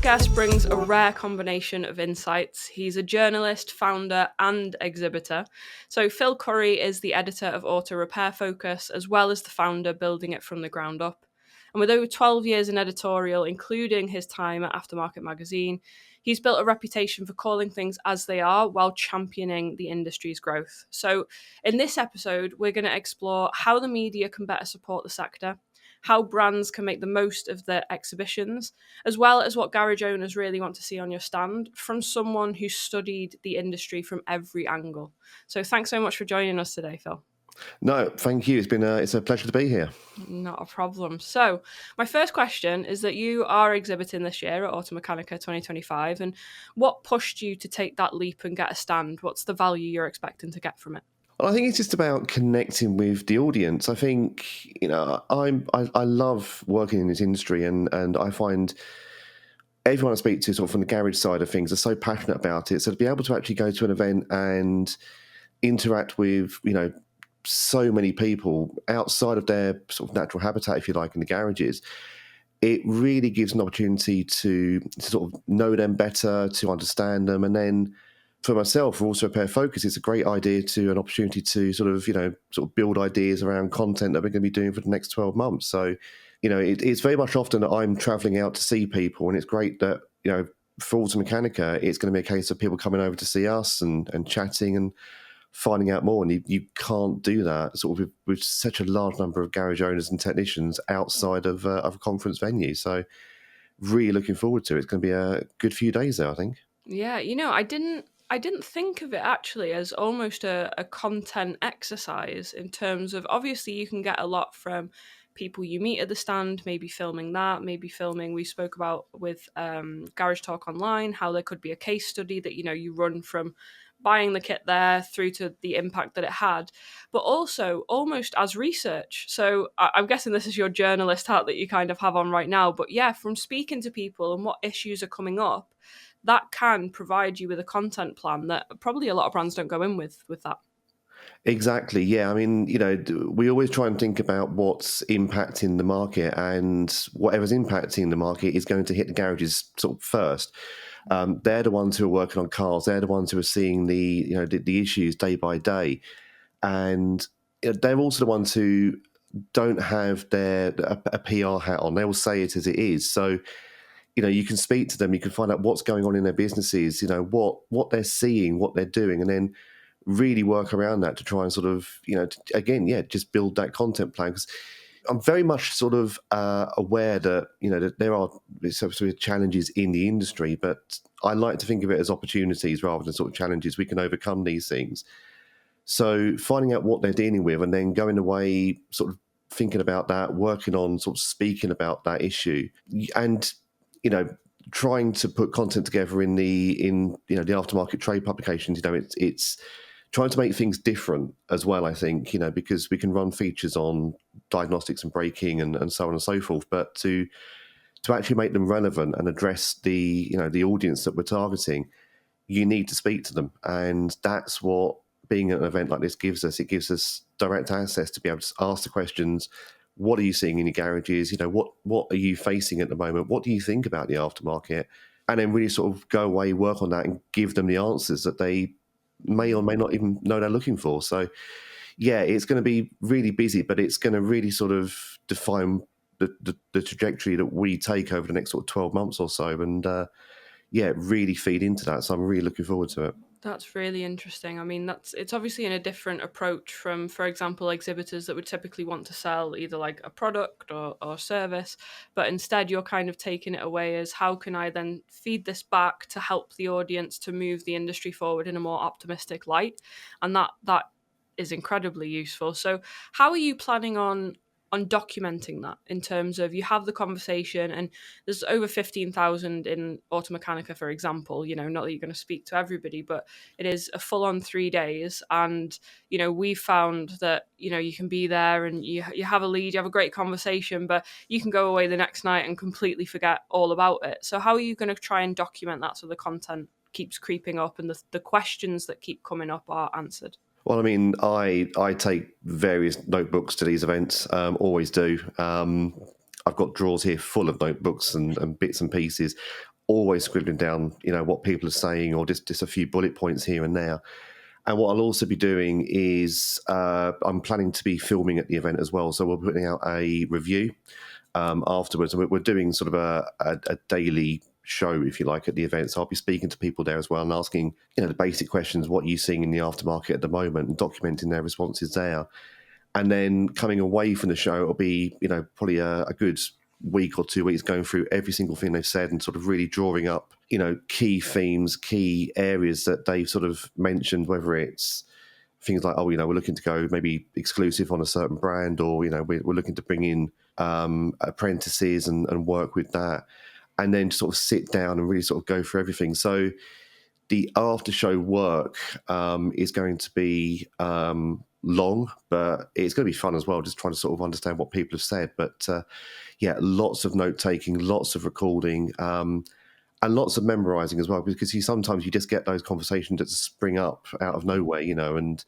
next guest brings a rare combination of insights. He's a journalist, founder, and exhibitor. So, Phil Curry is the editor of Auto Repair Focus, as well as the founder building it from the ground up. And with over 12 years in editorial, including his time at Aftermarket Magazine, he's built a reputation for calling things as they are while championing the industry's growth. So, in this episode, we're going to explore how the media can better support the sector, how brands can make the most of their exhibitions, as well as what garage owners really want to see on your stand from someone who studied the industry from every angle. So thanks so much for joining us today, Phil. No, thank you. It's a pleasure to be here. Not a problem. So my first question is that you are exhibiting this year at Automechanika 2025, and what pushed you to take that leap and get a stand? What's the value you're expecting to get from it? Well, I think it's just about connecting with the audience. I think, I love working in this industry, and I find everyone I speak to sort of from the garage side of things are so passionate about it. So to be able to actually go to an event and interact with, so many people outside of their sort of natural habitat, if you like, in the garages, it really gives an opportunity to sort of know them better, to understand them, and then for myself, for Auto Repair Focus, it's a great idea an opportunity to sort of build ideas around content that we're going to be doing for the next 12 months. So, it's very much often that I'm traveling out to see people, and it's great that, for Automechanika, it's going to be a case of people coming over to see us and chatting and finding out more. And you can't do that sort of with such a large number of garage owners and technicians outside of a conference venue. So really looking forward to it. It's going to be a good few days there, I think. Yeah, I didn't think of it actually as almost a content exercise in terms of, obviously you can get a lot from people you meet at the stand, maybe filming that, maybe filming, we spoke about with Garage Talk Online, how there could be a case study that, you run from buying the kit there through to the impact that it had, but also almost as research. So I'm guessing this is your journalist hat that you kind of have on right now, but yeah, from speaking to people and what issues are coming up, that can provide you with a content plan that probably a lot of brands don't go in with that. Exactly. Yeah. I mean, we always try and think about what's impacting the market, and whatever's impacting the market is going to hit the garages sort of first. They're the ones who are working on cars. They're the ones who are seeing the issues day by day, and they're also the ones who don't have a PR hat on. They will say it as it is. So, you can speak to them. You can find out what's going on in their businesses. What they're seeing, what they're doing, and then really work around that to try and sort of, just build that content plan. Because I'm very much sort of aware that, that there are sort of challenges in the industry, but I like to think of it as opportunities rather than sort of challenges. We can overcome these things. So finding out what they're dealing with and then going away, sort of thinking about that, working on sort of speaking about that issue, and, trying to put content together in the aftermarket trade publications. It's trying to make things different as well, I think, because we can run features on diagnostics and braking and so on and so forth, but to actually make them relevant and address the audience that we're targeting, you need to speak to them. And that's what being at an event like this gives us. It gives us direct access to be able to ask the questions. What are you seeing in your garages? What are you facing at the moment? What do you think about the aftermarket? And then really sort of go away, work on that, and give them the answers that they may or may not even know they're looking for. So, yeah, it's going to be really busy, but it's going to really sort of define the trajectory that we take over the next sort of 12 months or so. And, really feed into that. So I'm really looking forward to it. That's really interesting. I mean, it's obviously in a different approach from, for example, exhibitors that would typically want to sell either like a product or service, but instead you're kind of taking it away as, how can I then feed this back to help the audience to move the industry forward in a more optimistic light? And that is incredibly useful. So how are you planning on documenting that, in terms of, you have the conversation and there's over 15,000 in Automechanika, for example, not that you're going to speak to everybody, but it is a full-on 3 days. And, we've found that, you can be there and you have a lead, you have a great conversation, but you can go away the next night and completely forget all about it. So how are you going to try and document that so the content keeps creeping up and the questions that keep coming up are answered? Well, I mean, I take various notebooks to these events, always do. I've got drawers here full of notebooks and bits and pieces. always scribbling down, what people are saying, or just a few bullet points here and there. And what I'll also be doing is I'm planning to be filming at the event as well. So we're putting out a review afterwards. And we're doing sort of a daily show, if you like, at the event. So I'll be speaking to people there as well and asking, the basic questions, what are you seeing in the aftermarket at the moment, and documenting their responses there. And then coming away from the show, it'll be, probably a good week or 2 weeks going through every single thing they've said and sort of really drawing up, key themes, key areas that they've sort of mentioned, whether it's things like, we're looking to go maybe exclusive on a certain brand, or, we're looking to bring in apprentices and work with that. And then sort of sit down and really sort of go through everything. So the after show work is going to be long, but it's going to be fun as well, just trying to sort of understand what people have said. But yeah, lots of note taking, lots of recording, and lots of memorizing as well, because sometimes you just get those conversations that spring up out of nowhere, and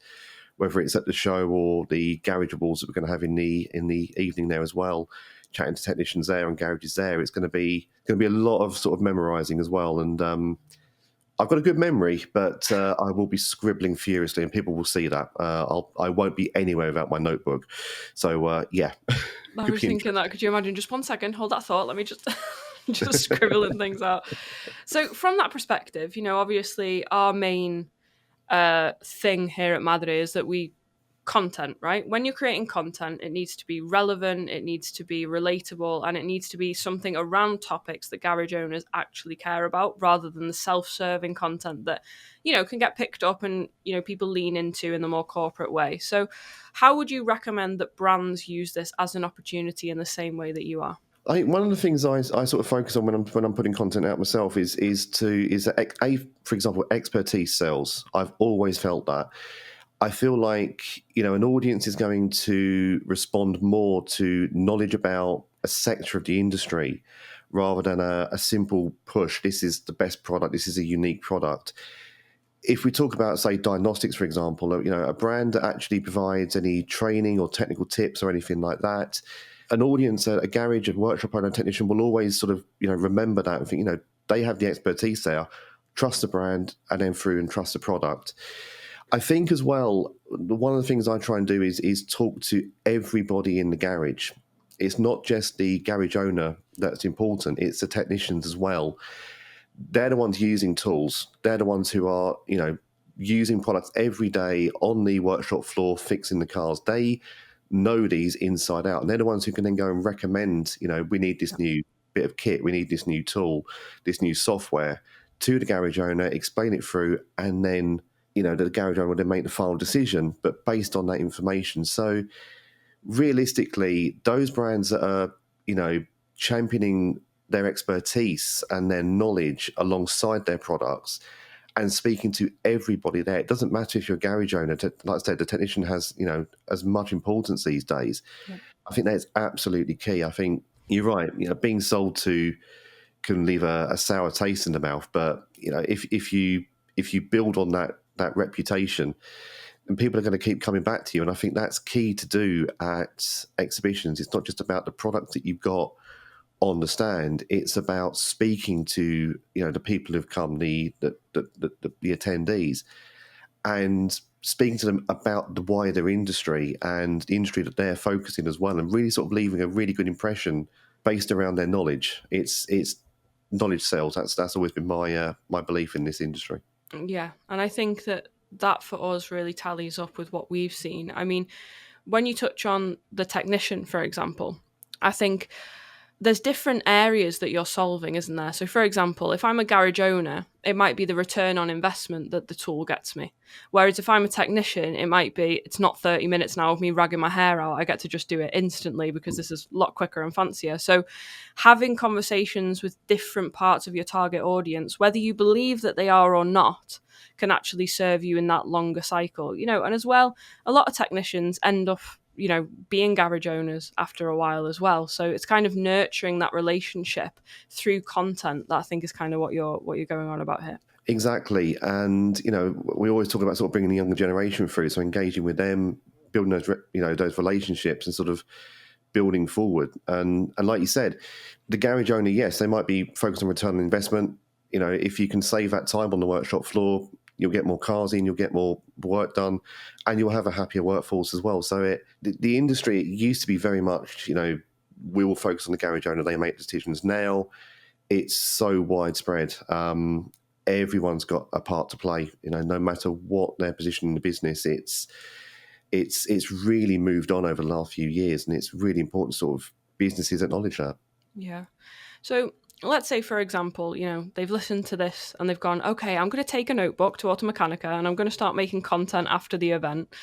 whether it's at the show or the garage awards that we're going to have in the evening there as well, chatting to technicians there and garages there, it's going to be a lot of sort of memorizing as well. And I've got a good memory, but I will be scribbling furiously, and people will see that. I won't be anywhere without my notebook. So, yeah. I was thinking that. Could you imagine? Just 1 second, hold that thought. Let me just just scribbling things out. So from that perspective, obviously our main thing here at Madre is that content, right? When you're creating content, it needs to be relevant, it needs to be relatable, and it needs to be something around topics that garage owners actually care about, rather than the self-serving content that, can get picked up and, people lean into in the more corporate way. So how would you recommend that brands use this as an opportunity in the same way that you are? I think one of the things I sort of focus on when I'm putting content out myself is that, for example, expertise sells. I've always felt that. I feel like, an audience is going to respond more to knowledge about a sector of the industry rather than a simple push. This is the best product. This is a unique product. If we talk about, say, diagnostics, for example, a brand that actually provides any training or technical tips or anything like that, an audience, a garage, a workshop owner, a technician will always sort of, remember that and think, they have the expertise there, trust the brand, and then through and trust the product. I think as well, one of the things I try and do is talk to everybody in the garage. It's not just the garage owner that's important, it's the technicians as well. They're the ones using tools. They're the ones who are, using products every day on the workshop floor, fixing the cars. They know these inside out, and they're the ones who can then go and recommend, we need this new bit of kit, we need this new tool, this new software, to the garage owner, explain it through, and then the garage owner will then make the final decision, but based on that information. So realistically, those brands that are, championing their expertise and their knowledge alongside their products and speaking to everybody there, it doesn't matter if you're a garage owner. Like I said, the technician has, as much importance these days. Yeah. I think that's absolutely key. I think you're right. Being sold to can leave a sour taste in the mouth, but if you build on that reputation, and people are going to keep coming back to you. And I think that's key to do at exhibitions. It's not just about the product that you've got on the stand. It's about speaking to the people who've come, the attendees, and speaking to them about the wider industry and the industry that they're focusing as well, and really sort of leaving a really good impression based around their knowledge. It's knowledge sales. That's always been my belief in this industry. Yeah, and I think that for us really tallies up with what we've seen. I mean, when you touch on the technician, for example, I think there's different areas that you're solving, isn't there? So, for example, if I'm a garage owner, it might be the return on investment that the tool gets me. Whereas if I'm a technician, it might be, it's not 30 minutes now of me ragging my hair out. I get to just do it instantly because this is a lot quicker and fancier. So having conversations with different parts of your target audience, whether you believe that they are or not, can actually serve you in that longer cycle. And as well, a lot of technicians end up being garage owners after a while as well. So it's kind of nurturing that relationship through content that I think is kind of what you're going on about here. Exactly. And, we always talk about sort of bringing the younger generation through. So engaging with them, building those relationships and sort of building forward. And like you said, the garage owner, yes, they might be focused on return on investment. If you can save that time on the workshop floor, you'll get more cars in, you'll get more work done, and you'll have a happier workforce as well. So the industry, it used to be very much, we will focus on the garage owner, they make decisions. Now it's so widespread. Everyone's got a part to play, no matter what their position in the business. It's really moved on over the last few years, and it's really important sort of businesses acknowledge that. Yeah. So let's say, for example, they've listened to this and they've gone, okay, I'm going to take a notebook to Automechanika and I'm going to start making content after the event.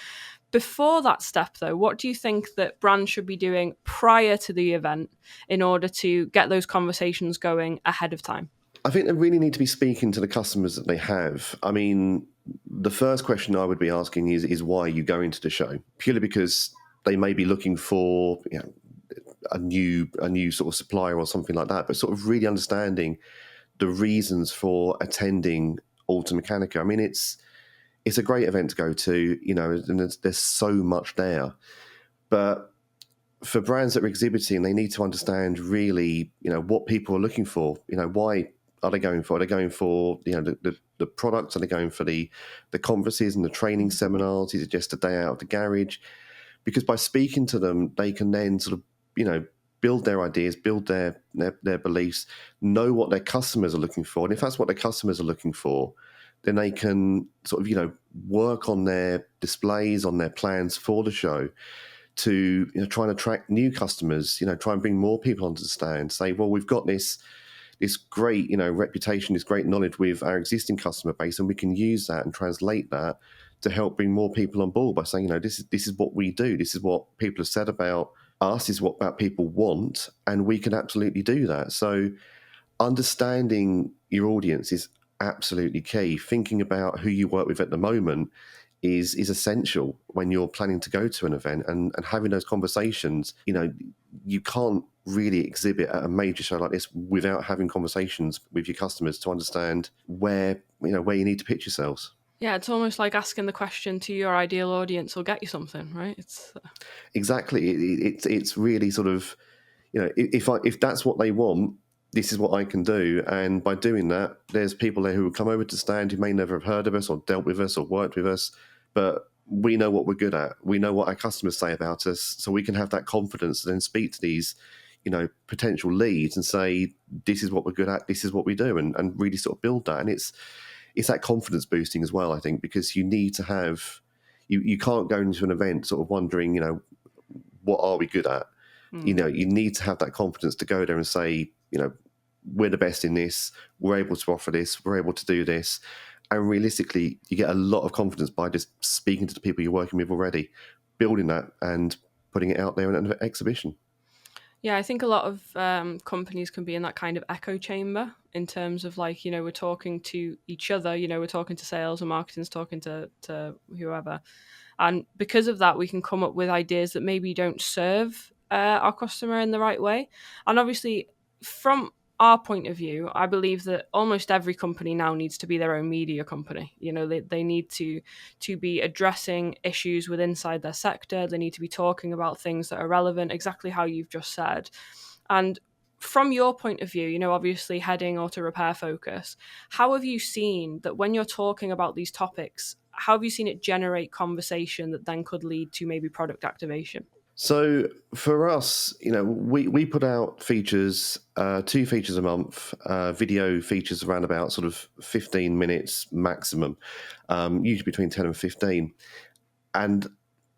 Before that step, though, what do you think that brands should be doing prior to the event in order to get those conversations going ahead of time? I think they really need to be speaking to the customers that they have. I mean, the first question I would be asking is why are you going to the show? Purely because they may be looking for a new sort of supplier or something like that, but sort of really understanding the reasons for attending Automechanika. I mean, it's a great event to go to, and there's so much there. But for brands that are exhibiting, they need to understand really, what people are looking for. Why are they going for? Are they going for the products? Are they going for the conferences and the training seminars? Is it just a day out of the garage? Because by speaking to them, they can then sort of build their ideas, build their beliefs, know what their customers are looking for, and if that's what their customers are looking for, then they can sort of work on their displays, on their plans for the show to try and attract new customers. Try and bring more people onto the stand. Say, well, we've got this great reputation, this great knowledge with our existing customer base, and we can use that and translate that to help bring more people on board by saying, this is what we do. This is what people have said about us, is what about people want, and we can absolutely do that. So understanding your audience is absolutely key. Thinking about who you work with at the moment is essential when you're planning to go to an event, and having those conversations. You can't really exhibit at a major show like this without having conversations with your customers to understand where you need to pitch yourselves. Yeah, it's almost like asking the question to your ideal audience will get you something, right? It's exactly. It's really sort of, if that's what they want, this is what I can do. And by doing that, there's people there who will come over to stand who may never have heard of us or dealt with us or worked with us, but we know what we're good at. We know what our customers say about us, so we can have that confidence to then speak to these, potential leads and say, this is what we're good at, this is what we do, and really sort of build that. And it's that confidence boosting as well, I think, because you need to have, you can't go into an event sort of wondering, what are we good at? You need to have that confidence to go there and say, we're the best in this, we're able to offer this, we're able to do this. And realistically, you get a lot of confidence by just speaking to the people you're working with already, building that and putting it out there in an exhibition. Yeah, I think a lot of companies can be in that kind of echo chamber in terms of we're talking to each other, we're talking to sales and marketing's talking to whoever. And because of that, we can come up with ideas that maybe don't serve our customer in the right way. And obviously, from our point of view, I believe that almost every company now needs to be their own media company. They need to be addressing issues with inside their sector. They need to be talking about things that are relevant, exactly how you've just said. And from your point of view, obviously heading auto repair focus, how have you seen that when you're talking about these topics, how have you seen it generate conversation that then could lead to maybe product activation? So for us, we put out features, 2 features a month, video features around about sort of 15 minutes maximum, usually between 10 and 15. And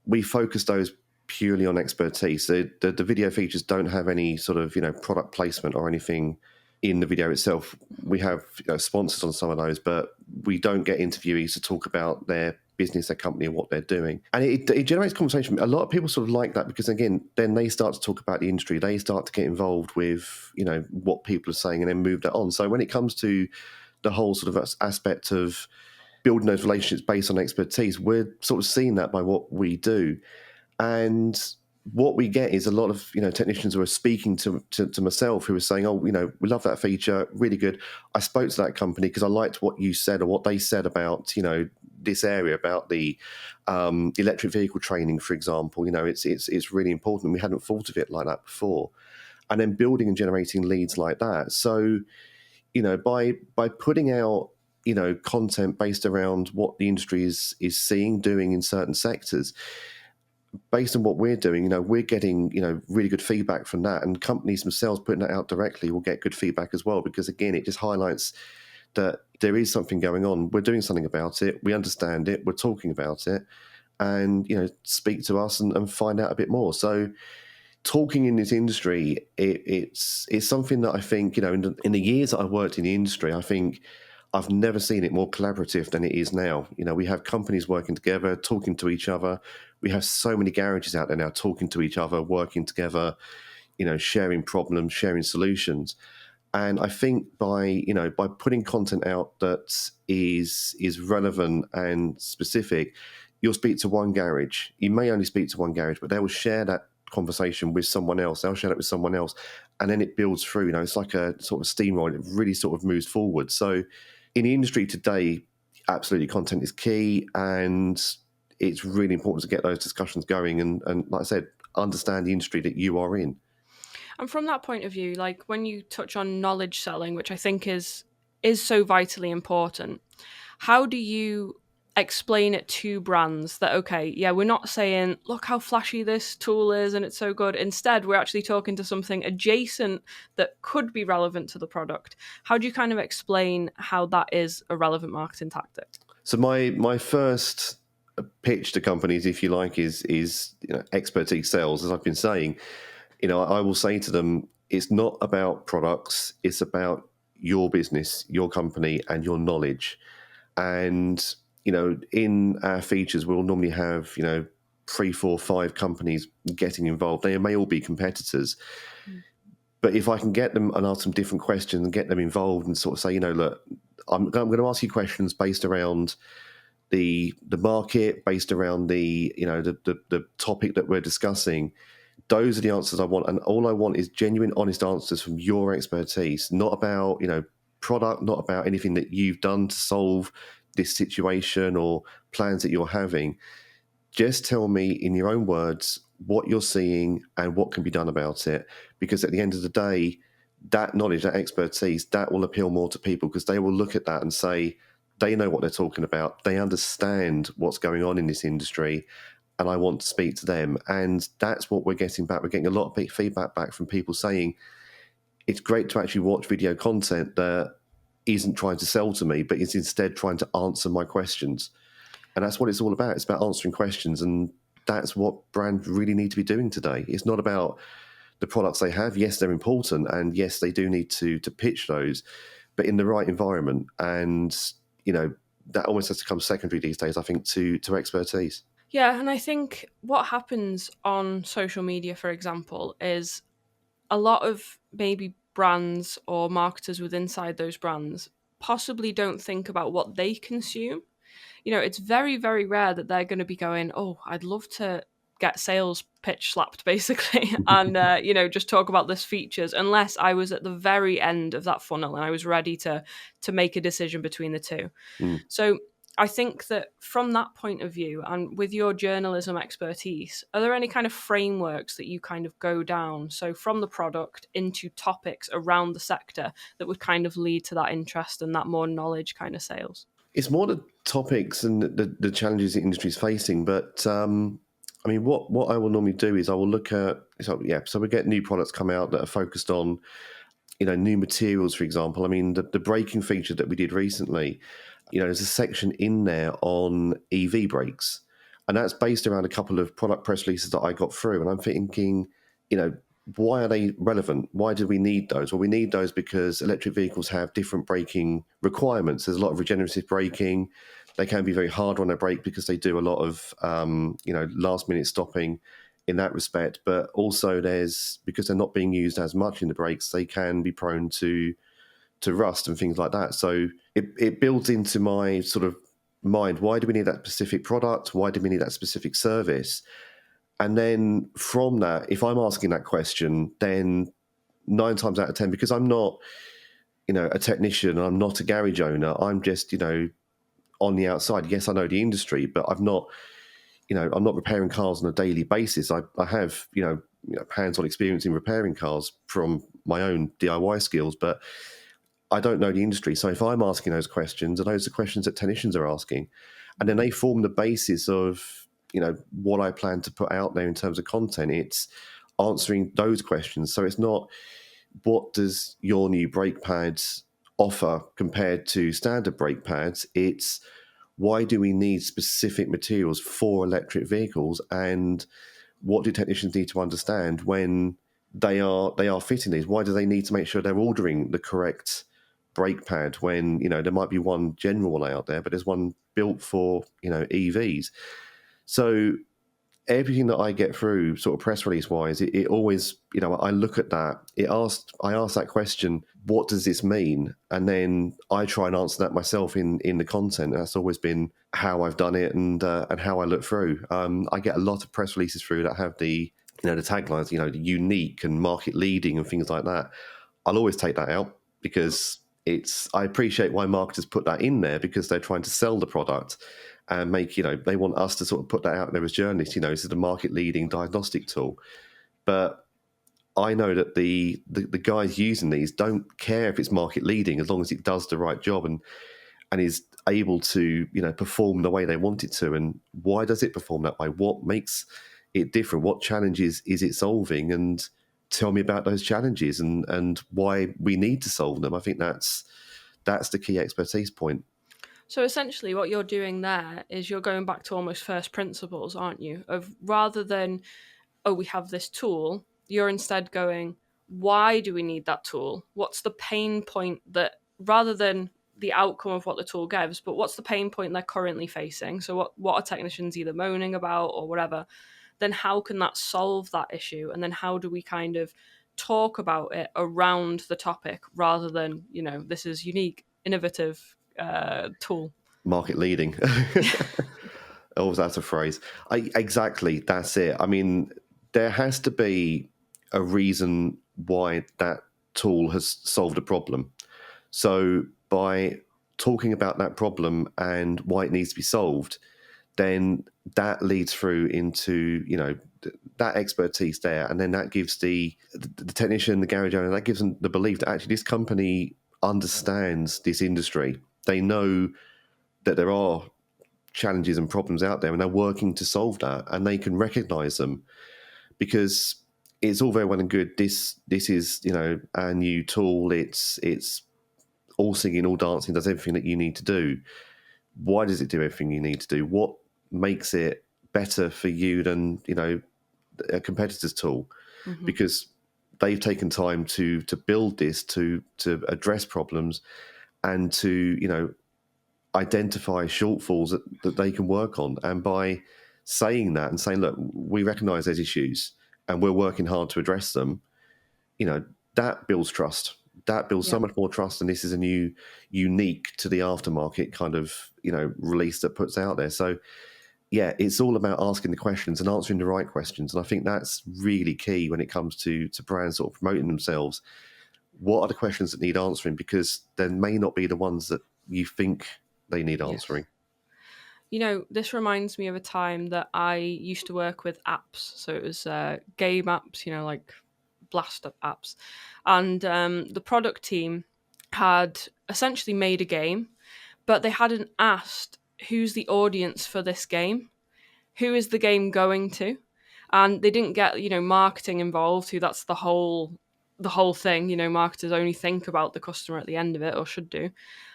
we focus those purely on expertise. The video features don't have any sort of, product placement or anything in the video itself. We have sponsors on some of those, but we don't get interviewees to talk about their business, their company, and what they're doing. And it generates conversation. A lot of people sort of like that because, again, then they start to talk about the industry. They start to get involved with, what people are saying and then move that on. So when it comes to the whole sort of aspect of building those relationships based on expertise, we're sort of seeing that by what we do. And what we get is a lot of technicians who are speaking to myself who are saying, oh, we love that feature, really good. I spoke to that company because I liked what you said or what they said about this area, about the electric vehicle training, for example. It's really important. We hadn't thought of it like that before. And then building and generating leads like that. So, by putting out, content based around what the industry is seeing, doing in certain sectors, based on what we're doing, we're getting, really good feedback from that. And companies themselves putting that out directly will get good feedback as well, because again, it just highlights that there is something going on. We're doing something about it. We understand it. We're talking about it, and, speak to us and find out a bit more. So talking in this industry, it's something that I think, in the years that I've worked in the industry, I think I've never seen it more collaborative than it is now. We have companies working together, talking to each other. We have so many garages out there now talking to each other, working together, sharing problems, sharing solutions. And I think by putting content out that is relevant and specific, you'll speak to one garage. You may only speak to one garage, but they will share that conversation with someone else. They'll share it with someone else, and then it builds through. It's like a sort of steamroll. It really sort of moves forward. So in the industry today, absolutely, content is key, and it's really important to get those discussions going. And like I said, understand the industry that you are in. And from that point of view, like when you touch on knowledge selling, which I think is so vitally important, how do you explain it to brands that, okay, yeah, we're not saying, look how flashy this tool is and it's so good. Instead, we're actually talking to something adjacent that could be relevant to the product. How do you kind of explain how that is a relevant marketing tactic? So my first pitch to companies, if you like, is expertise sales. As I've been saying, I will say to them, it's not about products, it's about your business, your company, and your knowledge. And, in our features, we'll normally have, 3, 4, 5 companies getting involved. They may all be competitors. But if I can get them and ask them different questions and get them involved and sort of say, look, I'm going to ask you questions based around the market, based around the topic that we're discussing. Those are the answers I want. And all I want is genuine, honest answers from your expertise, not about, product, not about anything that you've done to solve this situation or plans that you're having. Just tell me in your own words what you're seeing and what can be done about it. Because at the end of the day, that knowledge, that expertise, that will appeal more to people, because they will look at that and say, they know what they're talking about. They understand what's going on in this industry, and I want to speak to them. And that's what we're getting back. We're getting a lot of feedback back from people saying, it's great to actually watch video content that isn't trying to sell to me, but is instead trying to answer my questions. And that's what it's all about. It's about answering questions. And that's what brands really need to be doing today. It's not about the products they have. Yes, they're important. And yes, they do need to pitch those, but in the right environment. And, that almost has to come secondary these days, I think, to expertise. Yeah, and I think what happens on social media, for example, is a lot of maybe brands or marketers with inside those brands possibly don't think about what they consume. It's very, very rare that they're going to be going, oh, I'd love to get sales pitch slapped, basically, and, just talk about this features, unless I was at the very end of that funnel and I was ready to make a decision between the two. Mm. So I think that from that point of view, and with your journalism expertise, are there any kind of frameworks that you kind of go down? So from the product into topics around the sector that would kind of lead to that interest and that more knowledge kind of sales? It's more the topics and the challenges the industry is facing. But what I will normally do is I will look at, so we get new products come out that are focused on, new materials, for example. I mean, the braking feature that we did recently, there's a section in there on EV brakes. And that's based around a couple of product press releases that I got through. And I'm thinking, why are they relevant? Why do we need those? Well, we need those because electric vehicles have different braking requirements. There's a lot of regenerative braking. They can be very hard on their brake because they do a lot of, last minute stopping in that respect. But also because they're not being used as much in the brakes, they can be prone to rust and things like that. So it builds into my sort of mind, why do we need that specific product? Why do we need that specific service? And then from that, if I'm asking that question, then 9 times out of 10, because I'm not, a technician, I'm not a garage owner, I'm just, on the outside. Yes, I know the industry, but I'm not repairing cars on a daily basis. I have hands-on experience in repairing cars from my own DIY skills, but I don't know the industry. So if I'm asking those questions, and those are questions that technicians are asking, and then they form the basis of what I plan to put out there in terms of content. It's answering those questions. So it's not what does your new brake pads offer compared to standard brake pads. It's why do we need specific materials for electric vehicles, and what do technicians need to understand when they are fitting these? Why do they need to make sure they're ordering the correct brake pad when there might be one general one out there, but there's one built for EVs? So everything that I get through, sort of press release wise, it always, I look at that. I ask that question, what does this mean? And then I try and answer that myself in the content. That's always been how I've done it, and how I look through. I get a lot of press releases through that have the taglines, the unique and market leading and things like that. I'll always take that out because I appreciate why marketers put that in there, because they're trying to sell the product and make, they want us to sort of put that out there as journalists, this is a market leading diagnostic tool. But I know that the guys using these don't care if it's market leading, as long as it does the right job and is able to, perform the way they want it to. And why does it perform that way? What makes it different? What challenges is it solving? And tell me about those challenges and why we need to solve them. I think that's the key expertise point. So essentially what you're doing there is you're going back to almost first principles, aren't you? Of rather than, oh, we have this tool, you're instead going, why do we need that tool? What's the pain point that, rather than the outcome of what the tool gives, but what's the pain point they're currently facing? So what are technicians either moaning about or whatever? Then how can that solve that issue? And then how do we kind of talk about it around the topic rather than, this is unique, innovative tool. Market leading. Oh, that's a phrase. Exactly, that's it. I mean, there has to be a reason why that tool has solved a problem. So by talking about that problem and why it needs to be solved, then that leads through into that expertise there, and then that gives the technician, the garage owner, that gives them the belief that actually this company understands this industry. They know that there are challenges and problems out there, and they're working to solve that, and they can recognize them. Because it's all very well and good, this is our new tool, it's all singing, all dancing, does everything that you need to do. Why does it do everything you need to do? What makes it better for you than a competitor's tool? Mm-hmm. Because they've taken time to build this, to address problems, and to identify shortfalls that they can work on. And by saying that and saying, look, we recognize there's issues and we're working hard to address them, that builds trust. That builds so much more trust. And this is a new, unique to the aftermarket kind of, release that puts out there. So yeah, it's all about asking the questions and answering the right questions. And I think that's really key when it comes to brands sort of promoting themselves. What are the questions that need answering? Because they may not be the ones that you think they need answering. Yes. This reminds me of a time that I used to work with apps. So it was game apps, like blast up apps. And the product team had essentially made a game, but they hadn't asked who's the audience for this game, who is the game going to, and they didn't get marketing involved. Who that's the whole thing. Marketers only think about the customer at the end of it, or should do.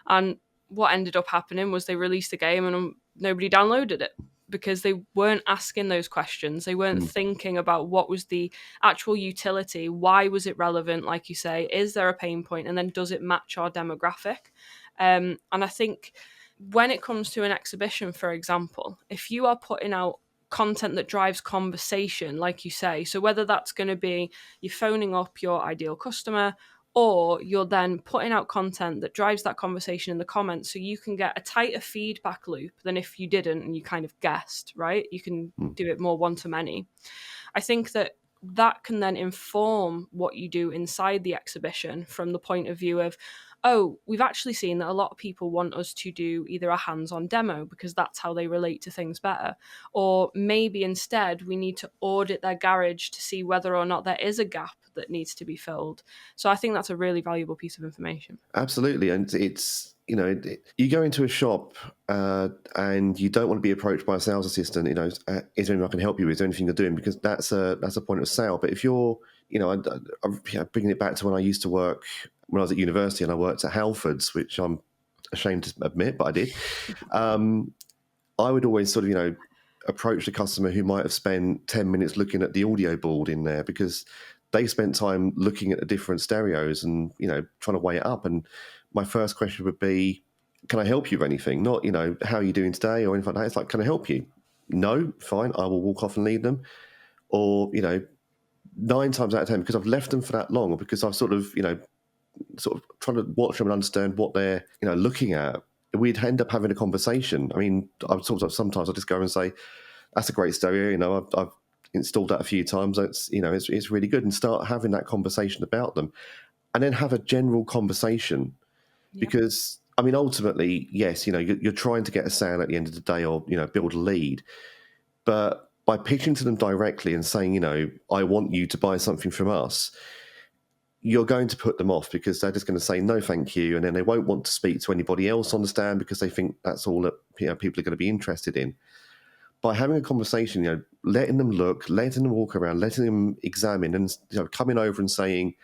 And what ended up happening was they released a game and nobody downloaded it because they weren't asking those questions. They weren't thinking about what was the actual utility, why was it relevant, like you say, is there a pain point, and then does it match our demographic? And I think when it comes to an exhibition, for example, if you are putting out content that drives conversation, like you say, so whether that's going to be you phoning up your ideal customer, or you're then putting out content that drives that conversation in the comments, so you can get a tighter feedback loop than if you didn't and you kind of guessed, right? You can do it more one-to-many. I think that can then inform what you do inside the exhibition from the point of view of, oh, we've actually seen that a lot of people want us to do either a hands-on demo because that's how they relate to things better, or maybe instead we need to audit their garage to see whether or not there is a gap that needs to be filled. So I think that's a really valuable piece of information. Absolutely, and it's you go into a shop and you don't want to be approached by a sales assistant. Is there anything I can help you with? Is there anything you're doing? Because that's a point of sale. But if you're, I'm bringing it back to when I used to work when I was at university and I worked at Halfords, which I'm ashamed to admit, but I did. I would always sort of approach the customer who might have spent 10 minutes looking at the audio board in there because they spent time looking at the different stereos and trying to weigh it up. And my first question would be, can I help you with anything? Not how are you doing today or anything like that. It's like, can I help you? No, fine, I will walk off and leave them. Or 9 times out of 10, because I've left them for that long, or because I've sort of trying to watch them and understand what they're looking at, we'd end up having a conversation. I mean, sometimes I just go and say, that's a great stereo. I've installed that a few times. It's really good, and start having that conversation about them, and then have a general conversation. Yeah. Because I mean, ultimately, yes, you're trying to get a sale at the end of the day, or build a lead. But by pitching to them directly and saying, I want you to buy something from us, you're going to put them off because they're just going to say no, thank you, and then they won't want to speak to anybody else on the stand because they think that's all that people are going to be interested in. By having a conversation, letting them look, letting them walk around, letting them examine, and coming over and saying,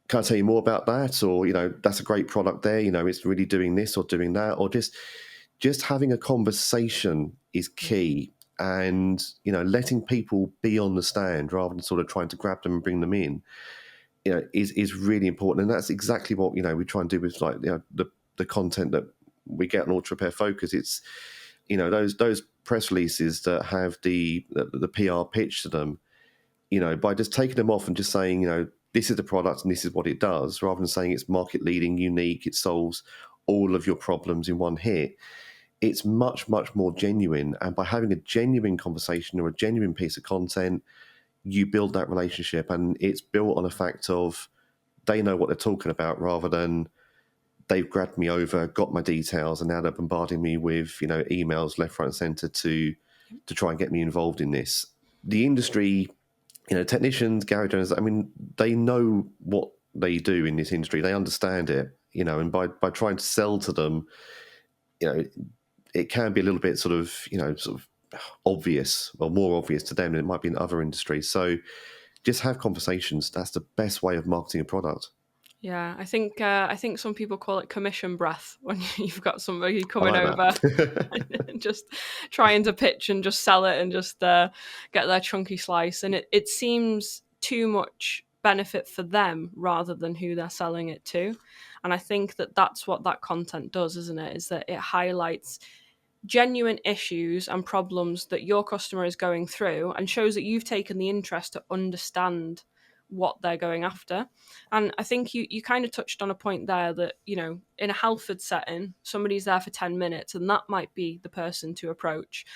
"Can I tell you more about that?" Or that's a great product there. It's really doing this or doing that, or just having a conversation is key. And letting people be on the stand rather than sort of trying to grab them and bring them in, is really important. And that's exactly what we try and do with the content that we get on Auto Repair Focus. It's those press releases that have the PR pitch to them, by just taking them off and just saying, this is the product and this is what it does, rather than saying it's market leading, unique, it solves all of your problems in one hit. It's much, much more genuine. And by having a genuine conversation or a genuine piece of content, you build that relationship, and it's built on a fact of they know what they're talking about rather than they've grabbed me over, got my details, and now they're bombarding me with emails left, right, and centre to try and get me involved in this. The industry, technicians, garage owners, I mean, they know what they do in this industry. They understand it, and by trying to sell to them, it can be a little bit sort of obvious, or more obvious to them than it might be in other industries. So just have conversations. That's the best way of marketing a product. Yeah, I think some people call it commission breath when you've got somebody I coming like over that. and just trying to pitch and just sell it and just get their chunky slice. And it seems too much benefit for them rather than who they're selling it to. And I think that's what that content does, isn't it? Is that it highlights genuine issues and problems that your customer is going through and shows that you've taken the interest to understand what they're going after. And I think you kind of touched on a point there that, in a Halford setting, somebody's there for 10 minutes and that might be the person to approach.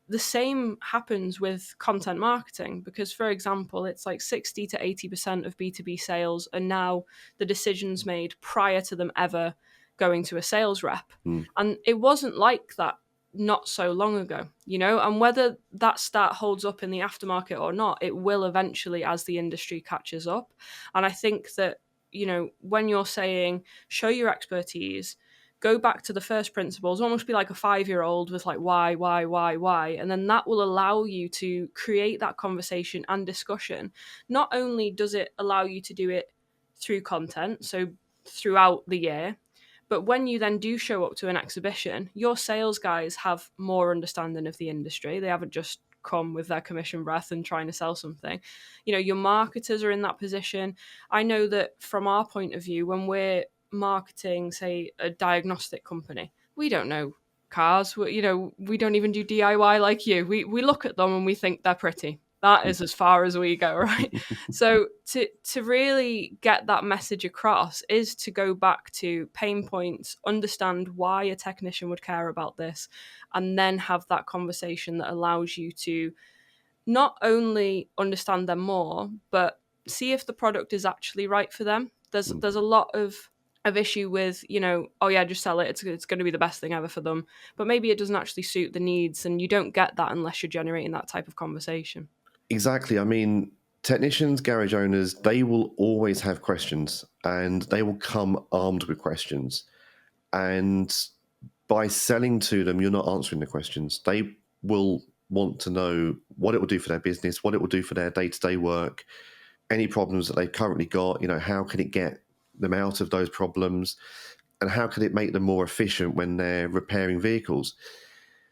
The same happens with content marketing because, for example, it's like 60 to 80% of B2B sales are now the decisions made prior to them ever going to a sales rep. And it wasn't like that not so long ago, and whether that stat holds up in the aftermarket or not, it will eventually as the industry catches up. And I think that, when you're saying show your expertise, go back to the first principles, almost be like a 5-year-old with like why, and then that will allow you to create that conversation and discussion. Not only does it allow you to do it through content, so throughout the year, but when you then do show up to an exhibition, your sales guys have more understanding of the industry. They haven't just come with their commission breath and trying to sell something. Your marketers are in that position. I know that from our point of view, when we're marketing, say, a diagnostic company, we don't know cars. We don't even do DIY like you. We look at them and we think they're pretty. That is as far as we go, right? So to really get that message across is to go back to pain points, understand why a technician would care about this, and then have that conversation that allows you to not only understand them more, but see if the product is actually right for them. There's a lot of of issue with, oh yeah, just sell it. It's going to be the best thing ever for them. But maybe it doesn't actually suit the needs, and you don't get that unless you're generating that type of conversation. Exactly. I mean, technicians, garage owners, they will always have questions, and they will come armed with questions. And by selling to them, you're not answering the questions. They will want to know what it will do for their business, what it will do for their day-to-day work, any problems that they've currently got, how can it get them out of those problems, and how can it make them more efficient when they're repairing vehicles.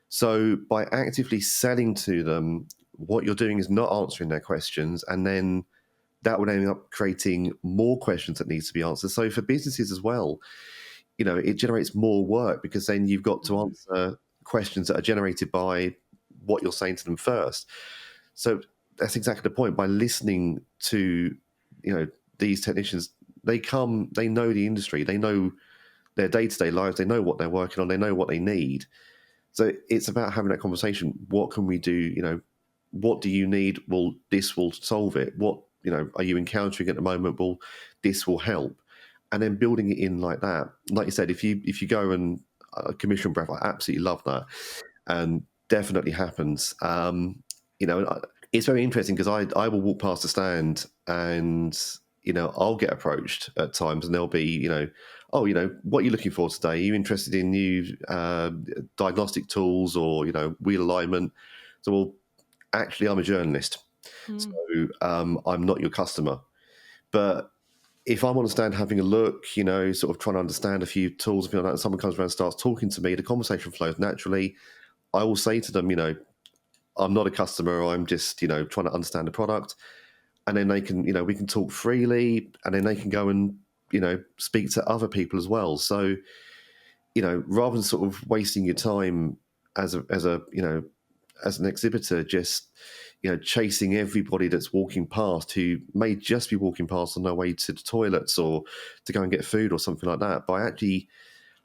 So by actively selling to them, what you're doing is not answering their questions, and then that would end up creating more questions that needs to be answered. So for businesses as well, it generates more work, because then you've got to Mm. answer questions that are generated by what you're saying to them first. So that's exactly the point. By listening to, these technicians, they know the industry, they know their day-to-day lives, they know what they're working on, they know what they need. So it's about having that conversation. What can we do? What do you need? Well, this will solve it. What, are you encountering at the moment? Well, this will help. And then building it in like that. Like you said, if you go and commission breath, I absolutely love that, and definitely happens. It's very interesting, because I will walk past a stand, and I'll get approached at times, and there'll be oh, what are you looking for today? Are you interested in new diagnostic tools, or wheel alignment? So, well, actually, I'm a journalist, so Mm. I'm not your customer. But if I'm on a stand having a look, sort of trying to understand a few tools, like that, and someone comes around and starts talking to me, the conversation flows naturally. I will say to them, I'm not a customer. I'm just, trying to understand the product. And then they can, we can talk freely, and then they can go and, speak to other people as well. So, rather than sort of wasting your time as as an exhibitor, just, chasing everybody that's walking past, who may just be walking past on their way to the toilets or to go and get food or something like that, by actually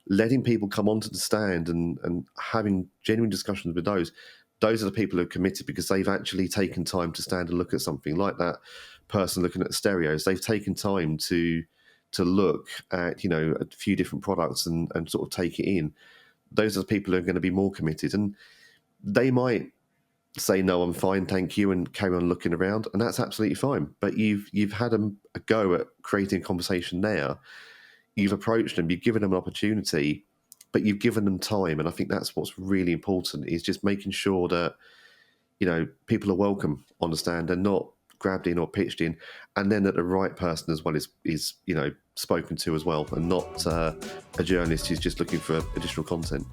letting people come onto the stand and having genuine discussions with those are the people who are committed, because they've actually taken time to stand and look at something like that person looking at the stereos. They've taken time to look at a few different products and sort of take it in. Those are the people who are going to be more committed, and they might say, no, I'm fine, thank you, and carry on looking around, and that's absolutely fine. But you've had a go at creating a conversation there. You've approached them, you've given them an opportunity, but you've given them time. And I think that's what's really important, is just making sure that people are welcome on the stand and not grabbed in or pitched in, and then that the right person as well is spoken to as well, and not a journalist who's just looking for additional content.